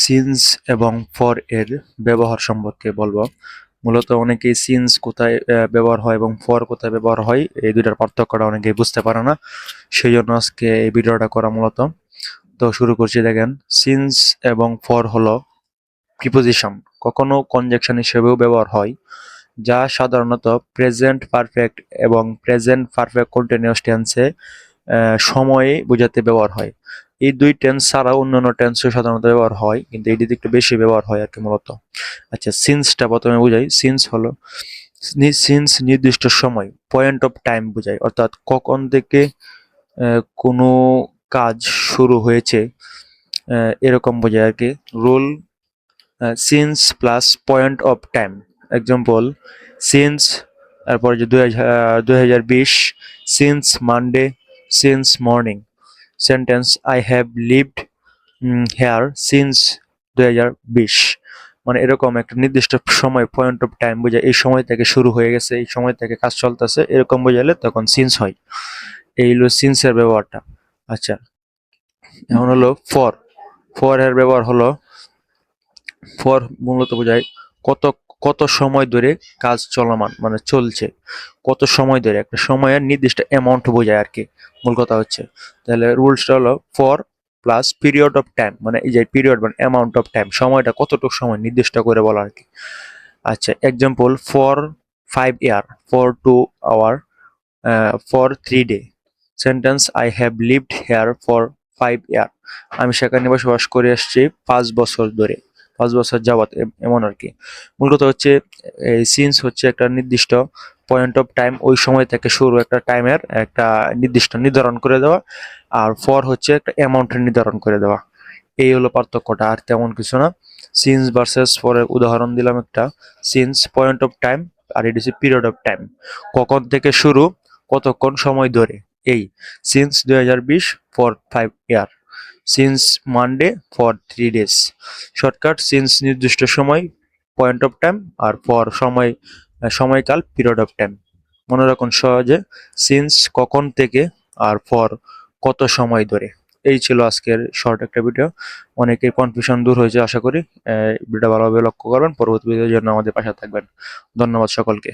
Since এবং for এর ব্যবহার সম্পর্কে বলবো। মূলত অনেকেই সিন্স কোথায় ব্যবহার হয় এবং ফর কোথায় ব্যবহার হয় এই দুইটার পার্থক্যটা অনেকেই বুঝতে পারে না, সেই জন্য আজকে এই ভিডিওটা করা মূলত। তো শুরু করছি। দেখেন, সিন্স এবং ফর হলো প্রিপোজিশন, কখনো কনজাংশন হিসেবেও ব্যবহার হয়, যা সাধারণত প্রেজেন্ট পারফেক্ট এবং প্রেজেন্ট পারফেক্ট কন্টিনিউয়াস টেন্সে সময়ে বোঝাতে ব্যবহার হয়। এই দুই টেন্স ছাড়াও অন্যান্য টেন্সও সাধারণত ব্যবহার হয়, কিন্তু এটিতে একটু বেশি ব্যবহার হয় আর কি মূলত। আচ্ছা, সিন্সটা প্রথমে বুঝাই। সিন্স হলো সিন্স নির্দিষ্ট সময়, পয়েন্ট অফ টাইম বোঝায়, অর্থাৎ কখন থেকে কোনো কাজ শুরু হয়েছে এরকম বোঝায় আর কি। Rule since plus point of time. Example, since তারপর যে 2020, since Monday, since morning. Sentence, I have lived here since 2020। মানে এরকম একটা নির্দিষ্ট সময়, পয়েন্ট অফ টাইম বোঝায়, এই সময় থেকে শুরু হয়ে গেছে, এই সময় থেকে কাজ চলতেছে, এরকম বোঝালে তখন সিন্স হয়। এই হলো সিন্সের ব্যবহারটা। আচ্ছা, এখন হলো ফর। ফর এর ব্যবহার হলো, ফর মূলত বোঝায় কত কত সময় ধরে কাজ চলমান, মানে চলছে, কত সময় ধরে, একটা সময়ের নির্দিষ্ট অ্যামাউন্ট বোঝায় আর কি। মূল কথা হচ্ছে, তাহলে রুলসটা হলো for plus period of time, মানে এই যে পিরিয়ড মানে অ্যামাউন্ট অফ টাইম, সময়টা কতটুকু সময় নির্দিষ্ট করে বলা আর কি। আচ্ছা, example, for 5 year, for 2 hour, for 3 day. Sentence, I have lived here for 5 year. আমি সেখানে বসবাস করে আসছি 5 বছর ধরে, 5 বছর যাবত, এমন আর কি। মূল কথা হচ্ছে, এই সিন্স হচ্ছে একটা নির্দিষ্ট পয়েন্ট অফ টাইম, ওই সময় থেকে শুরু, একটা টাইমের একটা নির্দিষ্ট নির্ধারণ করে দেওয়া। আর ফর হচ্ছে একটা অ্যামাউন্টের নির্ধারণ করে দেওয়া। এই হলো পার্থক্যটা, আর তেমন কিছু না। সিন্স ভার্সেস ফরের উদাহরণ দিলাম একটা। সিন্স পয়েন্ট অফ টাইম, আর এটি হচ্ছে পিরিয়ড অফ টাইম, কখন থেকে শুরু, কতক্ষণ সময় ধরে। এই since 2020 for 5 year, since Monday for 3 days. Shortcut, since নির্দিষ্ট সময়, পয়েন্ট অফ টাইম, আর ফর সময়, সময়কাল, পিরিয়ড অফ টাইম। মনে রাখুন সহজে, সিন্স কখন থেকে, আর ফর কত সময় ধরে। এই ছিল আজকের শর্ট একটা ভিডিও। অনেকের কনফিউশন দূর হয়েছে আশা করি। ভিডিওটা ভালোভাবে লক্ষ্য করবেন, পরবর্তী ভিডিওর জন্য আমাদের পাশে থাকবেন। ধন্যবাদ সকলকে।